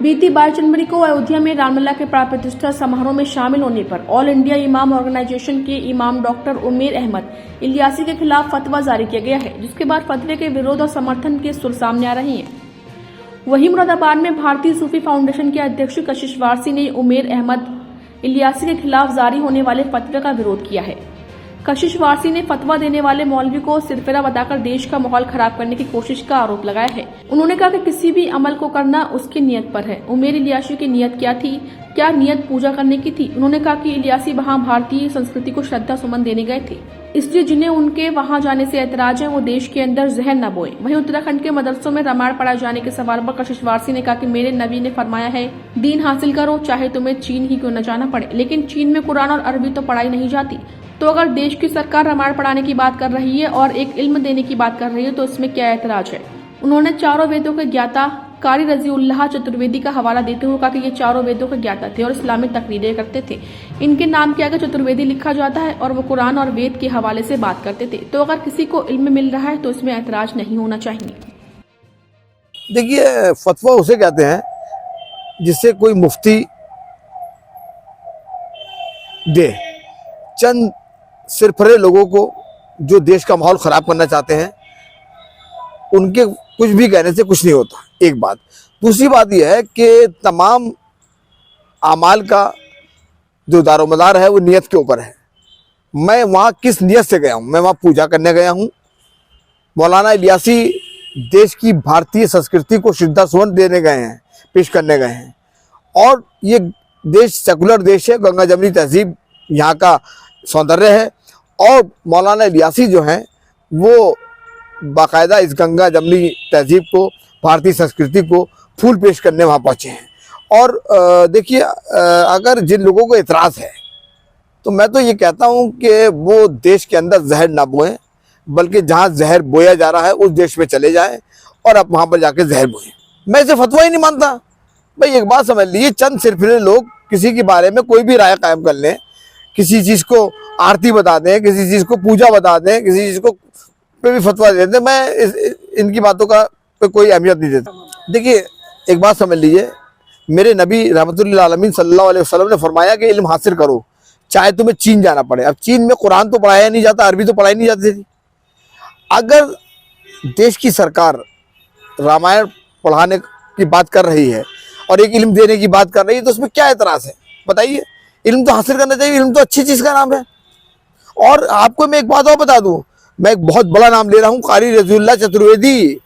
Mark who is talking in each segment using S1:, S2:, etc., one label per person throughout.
S1: बीती 22 जनवरी को अयोध्या में रामलला के प्राण प्रतिष्ठा समारोह में शामिल होने पर ऑल इंडिया इमाम ऑर्गेनाइजेशन के इमाम डॉक्टर उमेर अहमद इलियासी के खिलाफ फतवा जारी किया गया है, जिसके बाद फतवे के विरोध और समर्थन के सुर सामने आ रही हैं। वहीं मुरादाबाद में भारतीय सूफी फाउंडेशन के अध्यक्ष कशिश वारसी ने उमेर अहमद इलियासी के खिलाफ जारी होने वाले फतवे का विरोध किया है। कशिश वारसी ने फतवा देने वाले मौलवी को सिरफिरा बताकर देश का माहौल खराब करने की कोशिश का आरोप लगाया है। उन्होंने कहा कि किसी भी अमल को करना उसकी नियत पर है। उमेर इलियासी की नियत क्या थी? क्या नियत पूजा करने की थी? उन्होंने कहा कि इलियासी वहां भारतीय संस्कृति को श्रद्धा सुमन देने गए थे, इसलिए जिन्हें उनके वहां जाने से ऐतराज है वो देश के अंदर जहर न बोए। वहीं उत्तराखंड के मदरसों में रामायण पढ़ाए जाने के सवाल पर कशिश वारसी ने कहा कि मेरे नबी ने फरमाया है, दीन हासिल करो चाहे तुम्हें चीन ही क्यों न जाना पड़े, लेकिन चीन में कुरान और अरबी तो पढ़ाई नहीं जाती। तो अगर देश की सरकार रामायण पढ़ाने की बात कर रही है और एक इल्म देने की बात कर रही है तो इसमें क्या ऐतराज है। उन्होंने चारों वेदों के ज्ञाता कारी रजीउल्लाह चतुर्वेदी का हवाला देते हुए कहा कि ये चारों वेदों के ज्ञाता थे और इस्लामी तकरीरें करते थे। इनके नाम के आगे चतुर्वेदी लिखा जाता है और वो कुरान और वेद के हवाले से बात करते थे। तो अगर किसी को इल्म मिल रहा है तो इसमें ऐतराज नहीं होना चाहिए।
S2: देखिए, फतवा उसे कहते हैं जिससे कोई मुफ्ती दे चंद सिरफरे लोगों को जो देश का माहौल खराब करना चाहते हैं, उनके कुछ भी कहने से कुछ नहीं होता। एक बात। दूसरी बात यह है कि तमाम आमाल का जो दारोमदार है वो नियत के ऊपर है। मैं वहाँ किस नियत से गया हूँ? मैं वहाँ पूजा करने गया हूँ। मौलाना इलियासी देश की भारतीय संस्कृति को श्रद्धा सुमन देने गए हैं, पेश करने गए हैं। और ये देश सेकुलर देश है, गंगा जमनी तहजीब यहाँ का सौंदर्य है। और मौलाना इलियासी जो हैं वो बाकायदा इस गंगा जमनी तहजीब को, भारतीय संस्कृति को फूल पेश करने वहाँ पहुँचे हैं। और देखिए, अगर जिन लोगों को एतराज़ है तो मैं तो ये कहता हूँ कि वो देश के अंदर जहर ना बोएं, बल्कि जहाँ जहर बोया जा रहा है उस देश में चले जाएं और अब वहाँ पर जाके जहर बोएं। मैं इसे फतवा ही नहीं मानता भाई। एक बात समझ लीजिए, चंद सिरफिरे लोग किसी के बारे में कोई भी राय कायम कर लें, किसी चीज़ को आरती बता दें, किसी चीज़ को पूजा बता दें, किसी चीज़ को पे भी फतवा दे दें, मैं इनकी बातों का पे कोई अहमियत नहीं देता। देखिए, एक बात समझ लीजिए, मेरे नबी रहमतुल्लिल आलमीन सल्लल्लाहु अलैहि वसल्लम ने फरमाया कि इल्म हासिल करो चाहे तुम्हें चीन जाना पड़े। अब चीन में कुरान तो पढ़ाया नहीं जाता, अरबी तो पढ़ाई नहीं जाती थी। अगर देश की सरकार रामायण पढ़ाने की बात कर रही है और एक इल्म देने की बात कर रही है तो उसमें क्या एतराज़ है? बताइए। इल्म तो हासिल करना चाहिए, इल्म तो अच्छी चीज़ का नाम है। और आपको मैं एक बात और बता दूं, मैं एक बहुत बड़ा नाम ले रहा हूँ, कारी रजीउल्लाह चतुर्वेदी।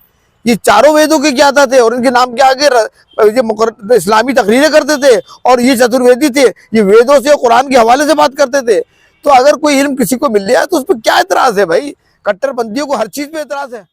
S2: ये चारों वेदों के ज्ञाता थे और इनके नाम के आगे ये इस्लामी तकरीरें करते थे और ये चतुर्वेदी थे। ये वेदों से और कुरान के हवाले से बात करते थे। तो अगर कोई इल्म किसी को मिल गया तो उस पर क्या एतराज़ है भाई? कट्टरपंथियों को हर चीज़ पे एतराज़ है।